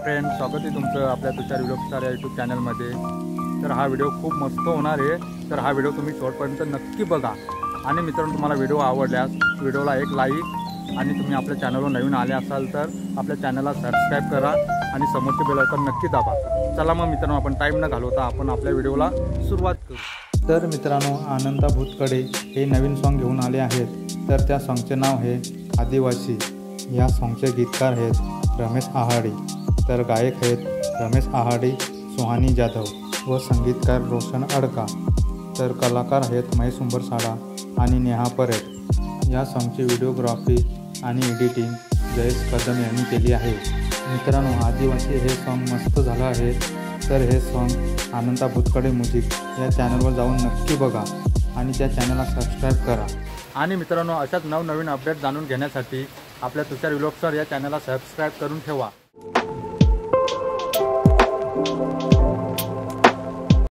Friend, स्वागत आहे तुमचं आपल्या तुषार व्लॉग स्टार या यूट्यूब चॅनलमध्ये। तर हा व्हिडिओ खूप मस्त होणार आहे, तर हा व्हिडिओ तुम्ही शेवटपर्यंत नक्की बघा। आणि मित्रांनो, तुम्हाला व्हिडिओ आवडल्यास व्हिडिओला एक लाईक आणि तुम्ही आपल्या चॅनलवर नवीन आले असाल तर आपल्या चॅनलला सबस्क्राईब करा आणि समोरचे बेल आयकॉन नक्की दाबा। चला मग मित्रांनो, आपण टाईम न घालवता आपण आपल्या व्हिडिओला सुरुवात करू। तर मित्रांनो, आनंदा भूतकडे हे नवीन सॉन्ग घेऊन आले आहेत। तर त्या सॉन्गचे नाव आहे आदिवासी। या सॉन्गचे गीतकार आहेत रमेश आहाडे, तर गायक आहेत रमेश आहाडे, सुहानी जाधव व संगीतकार रोशन अडका, तर कलाकार आहेत महेश उंबरसाडा आणि नेहा परेड। या सॉन्गची व्हिडिओग्राफी आणि एडिटिंग जयेश कदम यांनी केली आहे। मित्रांनो, आदिवासी हे सॉन्ग मस्त झालं आहे, तर हे सॉन्ग आनंदा भूतकडे म्युझिक या चॅनलवर जाऊन नक्की बघा आणि त्या चॅनलला सबस्क्राईब करा। आणि मित्रांनो, अशाच नवनवीन अपडेट जाणून घेण्यासाठी आपल्या तुषार व्लॉग स्टार या चॅनलला सबस्क्राईब करून ठेवा।